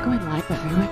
going live everyone.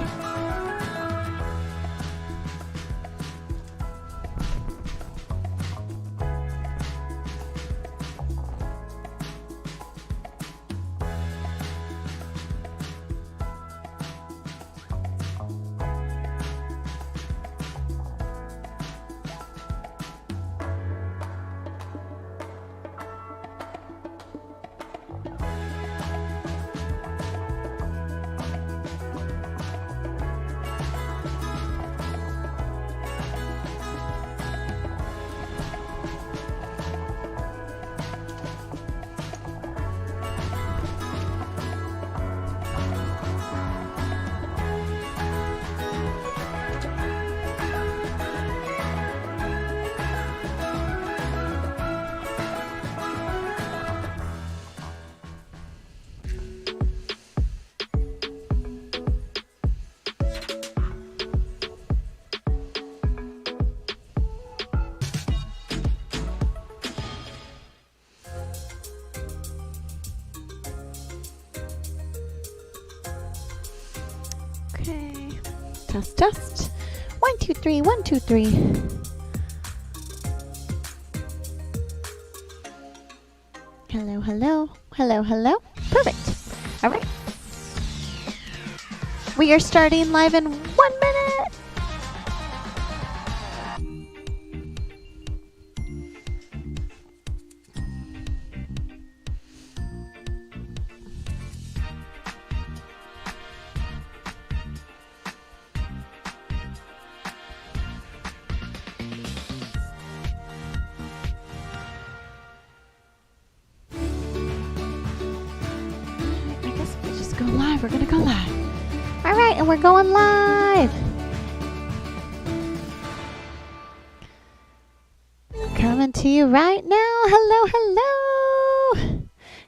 Okay, test. 1, 2, 3, 1, 2, 3. Hello, hello, hello, hello. Perfect. All right. We are starting live in 1 minute. Go live. We're going to go live. All right, and we're going live. Coming to you right now. Hello, hello.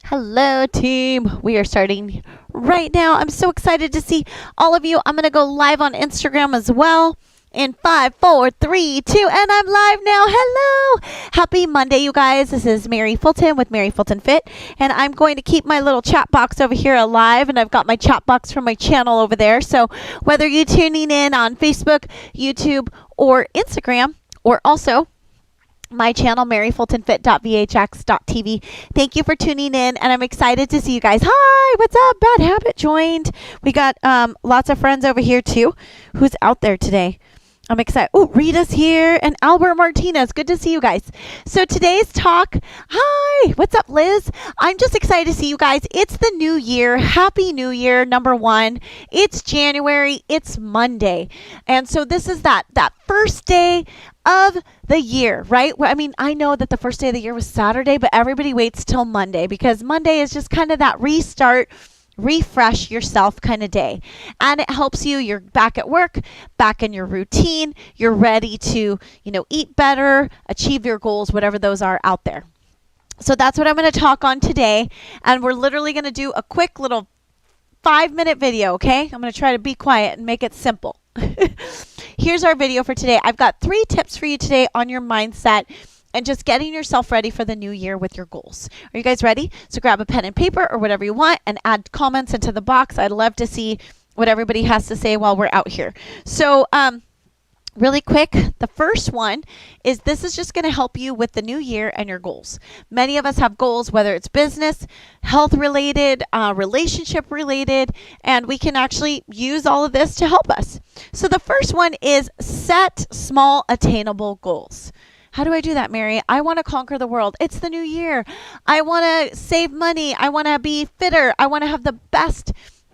Hello, team. We are starting right now. I'm so excited to see all of you. I'm going to go live on Instagram as well. In 5, 4, 3, 2, and I'm live now. Hello. Happy Monday, you guys. This is Mary Fulton with Mary Fulton Fit, and I'm going to keep my little chat box over here alive, and I've got my chat box from my channel over there. So whether you're tuning in on Facebook, YouTube, or Instagram, or also my channel, maryfultonfit.vhx.tv. Thank you for tuning in, and I'm excited to see you guys. Hi, what's up? Bad Habit joined. We got lots of friends over here, too. Who's out there today? I'm excited. Oh, Rita's here and Albert Martinez. Good to see you guys. So today's talk, hi, what's up, Liz? I'm just excited to see you guys. It's the new year. Happy New Year, number one. It's January. It's Monday. And so this is that first day of the year, right? I mean, I know that the first day of the year was Saturday, but everybody waits till Monday because Monday is just kind of that restart, refresh yourself kind of day. And it helps you. You're back at work, back in your routine. You're ready to, eat better, achieve your goals, whatever those are out there. So that's what I'm going to talk on today. And we're literally going to do a quick little 5-minute video, okay? I'm going to try to be quiet and make it simple. Here's our video for today. I've got 3 tips for you today on your mindset and just getting yourself ready for the new year with your goals. Are you guys ready? So grab a pen and paper or whatever you want and add comments into the box. I'd love to see what everybody has to say while we're out here. So really quick, the first one is this is just going to help you with the new year and your goals. Many of us have goals, whether it's business, health related, relationship related, and we can actually use all of this to help us. So the first one is set small attainable goals. How do I do that, Mary? I want to conquer the world. It's the new year. I want to save money. I want to be fitter. I want to have the best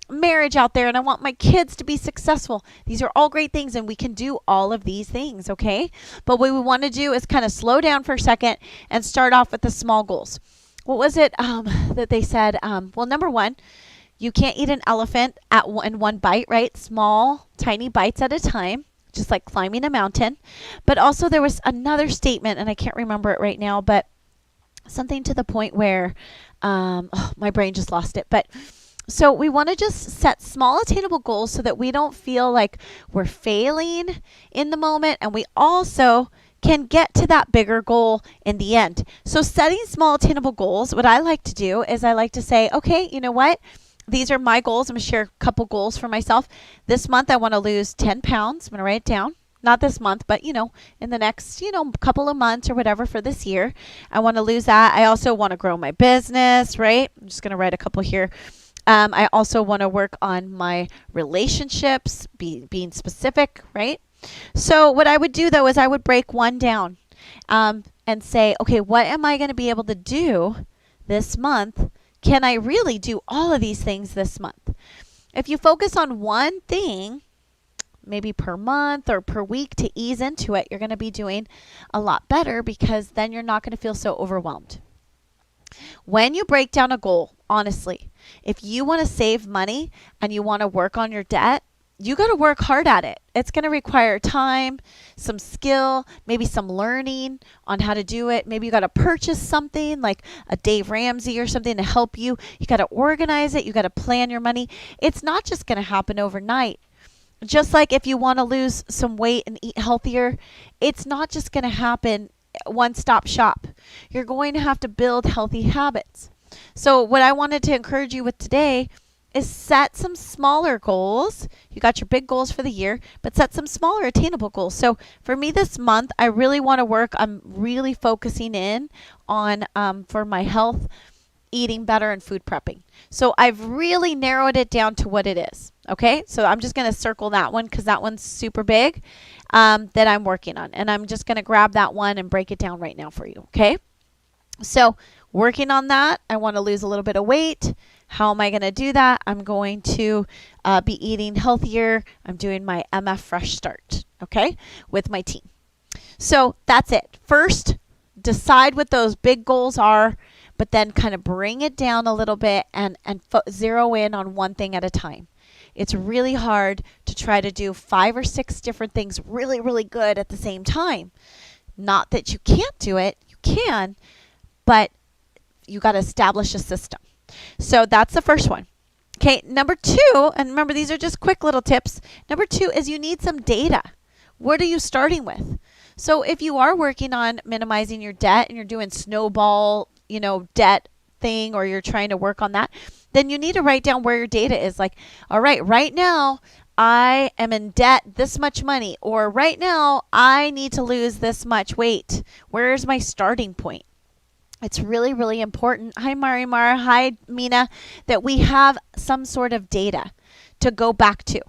marriage out there, and I want my kids to be successful. These are all great things, and we can do all of these things, okay? But what we want to do is kind of slow down for a second and start off with the small goals. What was it that they said? Well, number one, you can't eat an elephant in one bite, right? Small, tiny bites at a time. Just like climbing a mountain. But also there was another statement, and I can't remember it right now, but something to the point where my brain just lost it. But so we want to just set small attainable goals so that we don't feel like we're failing in the moment, and we also can get to that bigger goal in the end. So setting small attainable goals, what I like to do is I like to say, okay, you know what? these are my goals. I'm going to share a couple goals for myself. This month, I want to lose 10 pounds. I'm going to write it down. Not this month, but, in the next, couple of months or whatever for this year, I want to lose that. I also want to grow my business, right? I'm just going to write a couple here. I also want to work on my relationships, being specific, right? So what I would do, though, is I would break one down and say, okay, what am I going to be able to do this month? Can I really do all of these things this month? If you focus on one thing, maybe per month or per week to ease into it, you're going to be doing a lot better because then you're not going to feel so overwhelmed. When you break down a goal, honestly, if you want to save money and you want to work on your debt, you got to work hard at it. It's going to require time, some skill, maybe some learning on how to do it. Maybe you got to purchase something like a Dave Ramsey or something to help you. You got to organize it. You got to plan your money. It's not just going to happen overnight. Just like if you want to lose some weight and eat healthier, it's not just going to happen one-stop shop. You're going to have to build healthy habits. So what I wanted to encourage you with today is set some smaller goals. You got your big goals for the year, but set some smaller attainable goals. So for me this month, I really want to work. I'm really focusing in on for my health, eating better, and food prepping. So I've really narrowed it down to what it is. Okay, so I'm just going to circle that one because that one's super big that I'm working on. And I'm just going to grab that one and break it down right now for you. Okay, so working on that, I want to lose a little bit of weight. How am I going to do that? I'm going to be eating healthier. I'm doing my MF Fresh Start, okay, with my team. So that's it. First, decide what those big goals are, but then kind of bring it down a little bit and zero in on one thing at a time. It's really hard to try to do 5 or 6 different things really, really good at the same time. Not that you can't do it. You can, but you got to establish a system. So that's the first one. Okay, number 2, and remember these are just quick little tips. Number 2 is you need some data. What are you starting with? So if you are working on minimizing your debt and you're doing snowball, debt thing, or you're trying to work on that, then you need to write down where your data is. Like, all right now I am in debt this much money, or right now I need to lose this much weight. Where is my starting point? It's really, really important. Hi, Mara. Hi, Mina, that we have some sort of data to go back to,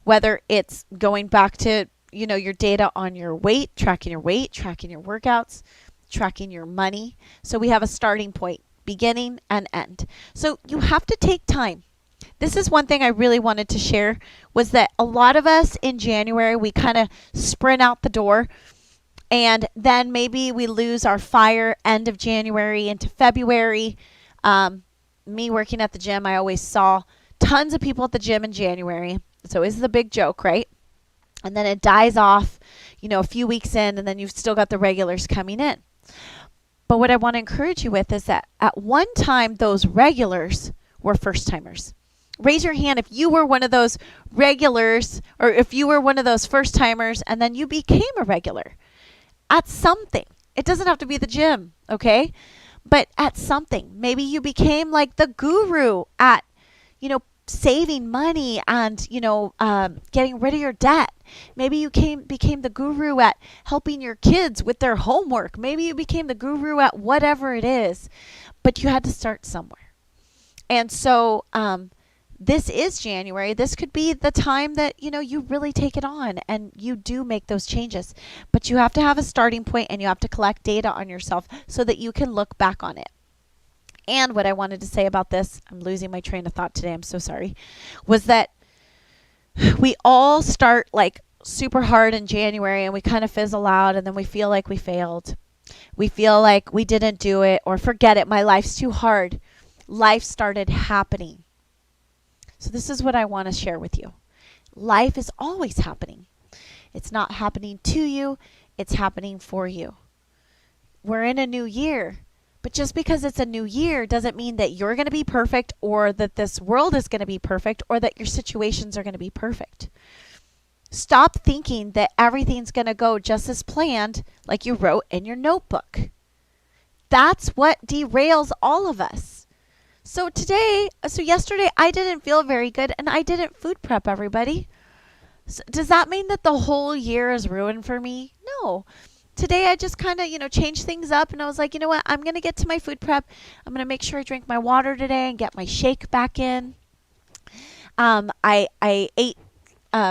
whether it's going back to, your data on your weight, tracking your workouts, tracking your money. So we have a starting point, beginning and end. So you have to take time. This is one thing I really wanted to share, was that a lot of us in January, we kind of sprint out the door. And then maybe we lose our fire end of January into February. Me working at the gym, I always saw tons of people at the gym in January. It's always the big joke, right? And then it dies off, a few weeks in, and then you've still got the regulars coming in. But what I want to encourage you with is that at one time, those regulars were first timers. Raise your hand if you were one of those regulars, or if you were one of those first timers and then you became a regular. At something. It doesn't have to be the gym, okay? But at something. Maybe you became like the guru at, saving money and, getting rid of your debt. Maybe you became the guru at helping your kids with their homework. Maybe you became the guru at whatever it is. But you had to start somewhere. And so this is January. This could be the time that, you really take it on and you do make those changes. But you have to have a starting point and you have to collect data on yourself so that you can look back on it. And what I wanted to say about this, I'm losing my train of thought today, I'm so sorry, was that we all start like super hard in January and we kind of fizzle out and then we feel like we failed. We feel like we didn't do it, or forget it, my life's too hard. Life started happening. So this is what I want to share with you. Life is always happening. It's not happening to you, it's happening for you. We're in a new year. But just because it's a new year doesn't mean that you're going to be perfect, or that this world is going to be perfect, or that your situations are going to be perfect. Stop thinking that everything's going to go just as planned, like you wrote in your notebook. That's what derails all of us. So yesterday I didn't feel very good and I didn't food prep everybody. So does that mean that the whole year is ruined for me? No. Today I just kind of, changed things up and I was like, you know what? I'm going to get to my food prep. I'm going to make sure I drink my water today and get my shake back in. I ate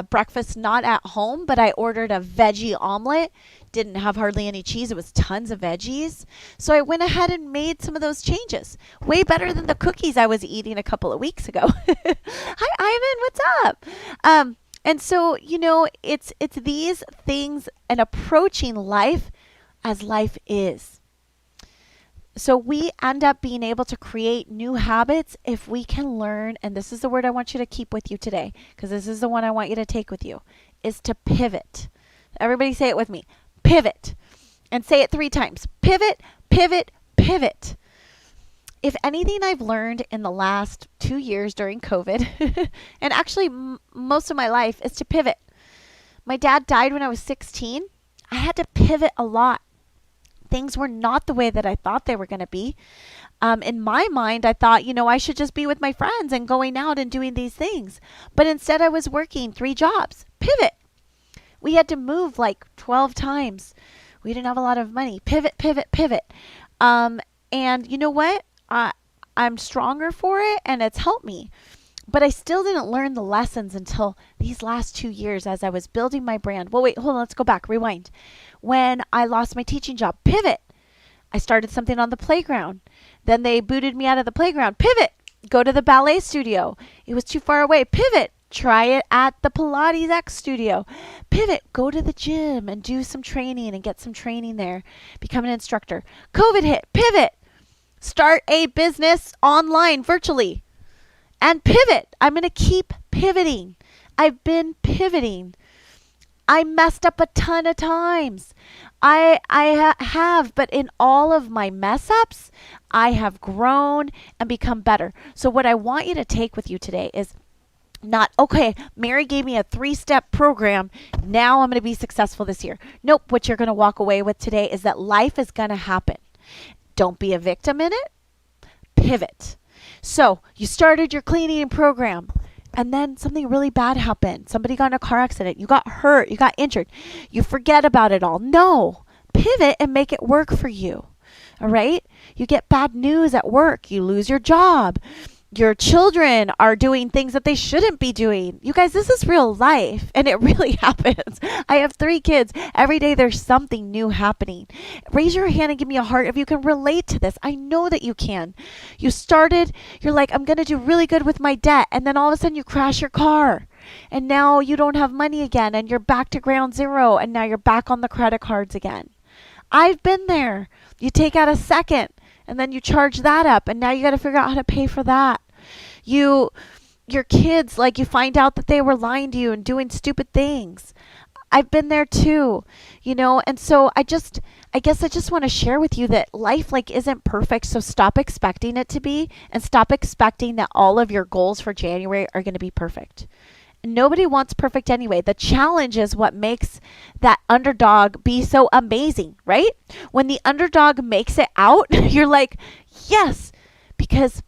breakfast not at home, but I ordered a veggie omelet. Didn't have hardly any cheese. It was tons of veggies. So I went ahead and made some of those changes. Way better than the cookies I was eating a couple of weeks ago. Hi, Ivan. What's up? And so, it's these things and approaching life as life is. So we end up being able to create new habits if we can learn, and this is the word I want you to keep with you today, because this is the one I want you to take with you, is to pivot. Everybody say it with me. Pivot. And say it 3 times. Pivot, pivot, pivot. If anything I've learned in the last 2 years during COVID, and actually most of my life, is to pivot. My dad died when I was 16. I had to pivot a lot. Things were not the way that I thought they were going to be. In my mind, I thought, I should just be with my friends and going out and doing these things. But instead, I was working 3 jobs. Pivot. We had to move like 12 times. We didn't have a lot of money. Pivot, pivot, pivot. And you know what? I'm stronger for it, and it's helped me. But I still didn't learn the lessons until these last 2 years as I was building my brand. Well, wait, hold on. Let's go back. Rewind. When I lost my teaching job, pivot. I started something on the playground. Then they booted me out of the playground. Pivot. Go to the ballet studio. It was too far away. Pivot. Try it at the Pilates X studio. Pivot. Go to the gym and do some training and get some training there. Become an instructor. COVID hit. Pivot. Start a business online virtually. And pivot. I'm going to keep pivoting. I've been pivoting. I messed up a ton of times. I have, but in all of my mess ups, I have grown and become better. So what I want you to take with you today is not, okay, Mary gave me a 3-step program. Now I'm going to be successful this year. Nope. What you're going to walk away with today is that life is going to happen. Don't be a victim in it. Pivot. So you started your cleaning program and then something really bad happened. Somebody got in a car accident. You got hurt. You got injured. You forget about it all. No. Pivot and make it work for you. All right? You get bad news at work. You lose your job. Your children are doing things that they shouldn't be doing. You guys, this is real life, and it really happens. I have 3 kids. Every day there's something new happening. Raise your hand and give me a heart if you can relate to this. I know that you can. You're like, I'm going to do really good with my debt, and then all of a sudden you crash your car, and now you don't have money again, and you're back to ground zero, and now you're back on the credit cards again. I've been there. You take out a second, and then you charge that up, and now you got to figure out how to pay for that. Your kids, like, you find out that they were lying to you and doing stupid things. I've been there too, and so I guess I just want to share with you that life isn't perfect. So stop expecting it to be, and stop expecting that all of your goals for January are going to be perfect. Nobody wants perfect anyway. The challenge is what makes that underdog be so amazing, right? When the underdog makes it out, you're like, yes, because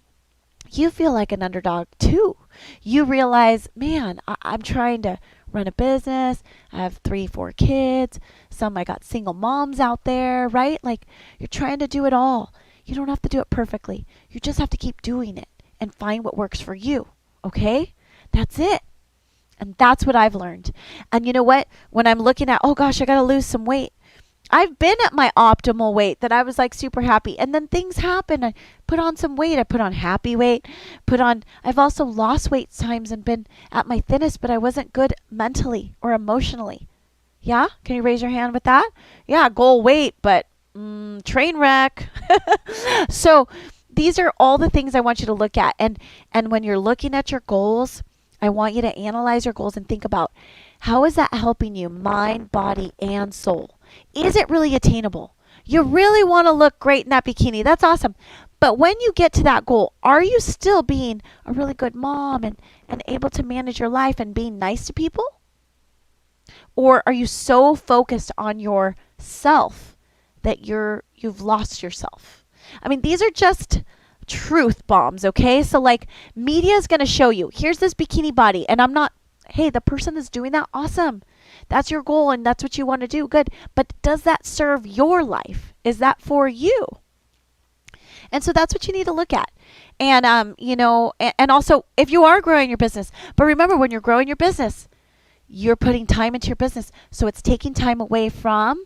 you feel like an underdog too. You realize, man, I'm trying to run a business. I have 3, 4 kids. I got single moms out there, right? Like, you're trying to do it all. You don't have to do it perfectly. You just have to keep doing it and find what works for you. Okay? That's it. And that's what I've learned. And you know what? When I'm looking at, oh gosh, I got to lose some weight. I've been at my optimal weight that I was like super happy. And then things happen. I put on some weight. I put on happy weight. I've also lost weight times and been at my thinnest, but I wasn't good mentally or emotionally. Yeah? Can you raise your hand with that? Yeah, goal weight, but train wreck. So these are all the things I want you to look at. And when you're looking at your goals, I want you to analyze your goals and think about, how is that helping you, mind, body, and soul? Is it really attainable? You really want to look great in that bikini. That's awesome. But when you get to that goal, are you still being a really good mom and able to manage your life and being nice to people? Or are you so focused on yourself that you've lost yourself? I mean, these are just truth bombs, okay? So like media is going to show you, here's this bikini body, and I'm not, hey, the person is doing that, awesome. That's your goal and that's what you want to do, good. But does that serve your life? Is that for you? And so that's what you need to look at. And, you know, and also if you are growing your business, but remember when you're growing your business, you're putting time into your business. So it's taking time away from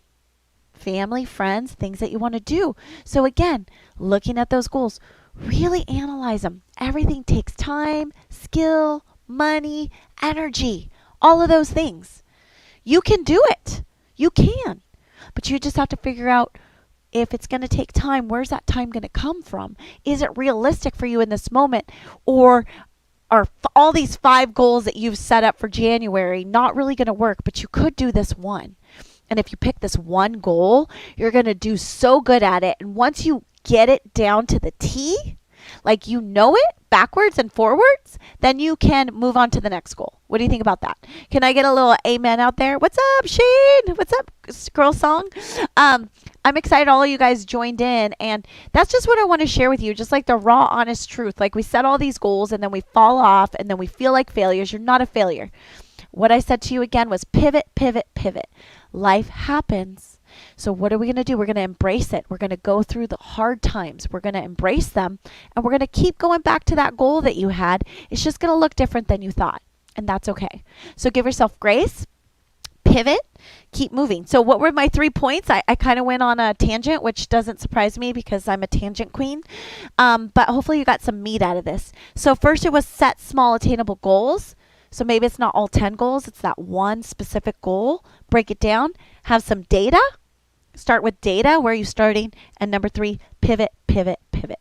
family, friends, things that you want to do. So again, looking at those goals, really analyze them. Everything takes time, skill, money, energy, all of those things. You can do it. You can. But you just have to figure out, if it's going to take time, where's that time going to come from? Is it realistic for you in this moment? Or are all these 5 goals that you've set up for January not really going to work, but you could do this one? And if you pick this one goal, you're going to do so good at it. And once you get it down to the T, like you know it backwards and forwards, then you can move on to the next goal. What do you think about that? Can I get a little amen out there? What's up, Shane? What's up, girl song? I'm excited all of you guys joined in, and that's just what I want to share with you, just like the raw, honest truth. Like we set all these goals and then we fall off and then we feel like failures. You're not a failure. What I said to you again was pivot, pivot, pivot. Life happens. So what are we going to do? We're going to embrace it. We're going to go through the hard times. We're going to embrace them, and we're going to keep going back to that goal that you had. It's just going to look different than you thought, and that's okay. So give yourself grace, pivot, keep moving. So what were my 3 points? I kind of went on a tangent, which doesn't surprise me because I'm a tangent queen. But hopefully you got some meat out of this. So first it was set small attainable goals. So maybe it's not all 10 goals. It's that one specific goal. Break it down. Have some data. Start with data. Where are you starting? And number 3, pivot, pivot, pivot.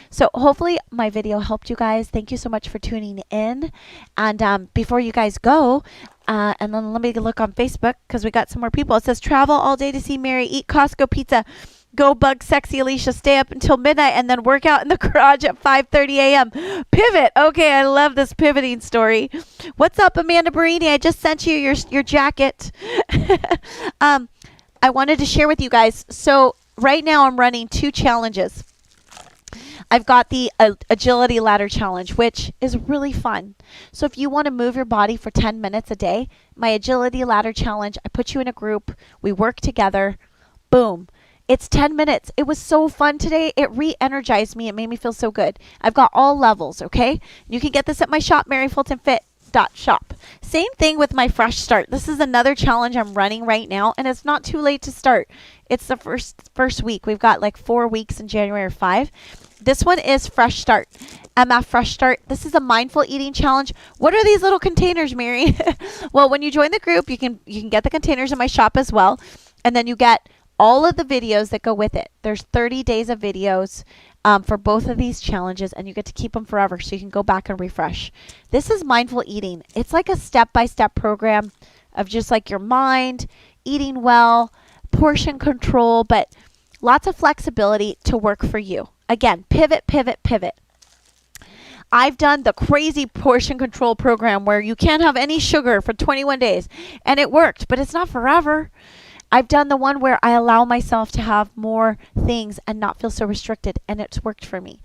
So hopefully my video helped you guys. Thank you so much for tuning in. And before you guys go, and then let me look on Facebook because we got some more people. It says travel all day to see Mary, eat Costco pizza, go bug sexy Alicia, stay up until midnight, and then work out in the garage at 5:30 a.m. Pivot. Okay, I love this pivoting story. What's up, Amanda Barini? I just sent you your jacket. I wanted to share with you guys. So right now I'm running 2 challenges. I've got the agility ladder challenge, which is really fun. So if you want to move your body for 10 minutes a day, my agility ladder challenge, I put you in a group, we work together, boom. It's 10 minutes. It was so fun today. It re-energized me. It made me feel so good. I've got all levels, okay? You can get this at my shop, maryfultonfit.shop. Same thing with my fresh start. This is another challenge I'm running right now, and it's not too late to start. It's the first week. We've got like 4 weeks in January or 5. This one is Fresh Start. MF Fresh Start. This is a mindful eating challenge. What are these little containers, Mary? Well, when you join the group, you can get the containers in my shop as well. And then you get all of the videos that go with it. There's 30 days of videos for both of these challenges, and you get to keep them forever so you can go back and refresh. This is mindful eating. It's like a step-by-step program of just like your mind, eating well, portion control, but lots of flexibility to work for you. Again, pivot, pivot, pivot. I've done the crazy portion control program where you can't have any sugar for 21 days, and it worked, but it's not forever. I've done the one where I allow myself to have more things and not feel so restricted, and it's worked for me.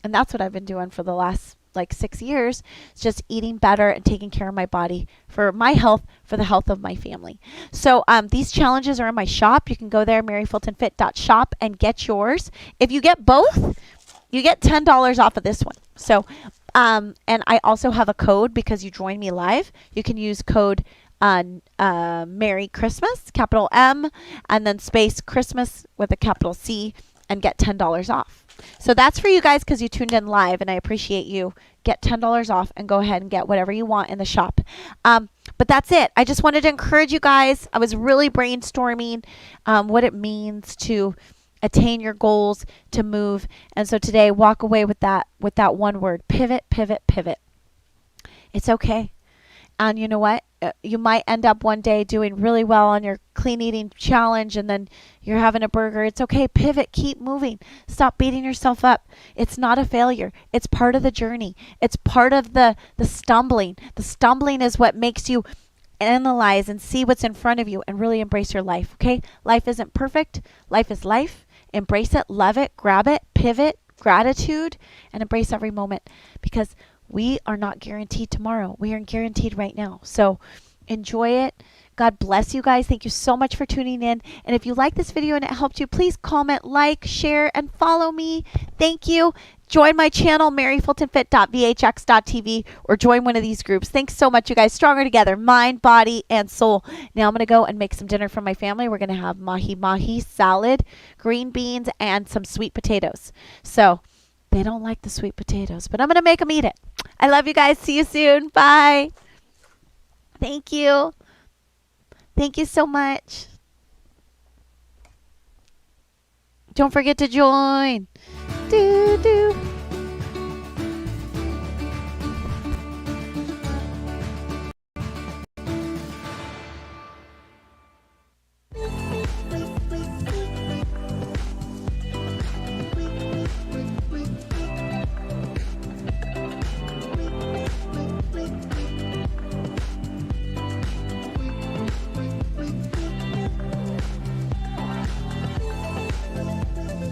And that's what I've been doing for the last like 6 years. It's just eating better and taking care of my body for my health, for the health of my family. So these challenges are in my shop. You can go there, maryfultonfit.shop, and get yours. If you get both, you get $10 off of this one. So, and I also have a code because you join me live. You can use code Merry Christmas, capital M, and then space Christmas with a capital C, and get $10 off. So that's for you guys because you tuned in live, and I appreciate you. Get $10 off and go ahead and get whatever you want in the shop. But that's it. I just wanted to encourage you guys. I was really brainstorming what it means to attain your goals, to move. And so today, walk away with that one word: pivot, pivot, pivot. It's okay. And you know what? You might end up one day doing really well on your clean eating challenge, and then you're having a burger. It's okay. Pivot. Keep moving. Stop beating yourself up. It's not a failure. It's part of the journey. It's part of the stumbling. The stumbling is what makes you analyze and see what's in front of you and really embrace your life, okay? Life isn't perfect. Life is life. Embrace it. Love it. Grab it. Pivot. gratitude and embrace every moment, because we are not guaranteed tomorrow. We are guaranteed right now. So enjoy it. God bless you guys. Thank you so much for tuning in. And if you like this video and it helped you, please comment, like, share, and follow me. Thank you. Join my channel, maryfultonfit.vhx.tv, or join one of these groups. Thanks so much, you guys. Stronger together, mind, body, and soul. Now I'm going to go and make some dinner for my family. We're going to have mahi salad, green beans, and some sweet potatoes. So they don't like the sweet potatoes, but I'm going to make them eat it. I love you guys. See you soon. Bye. Thank you. Thank you so much. Don't forget to join. Do.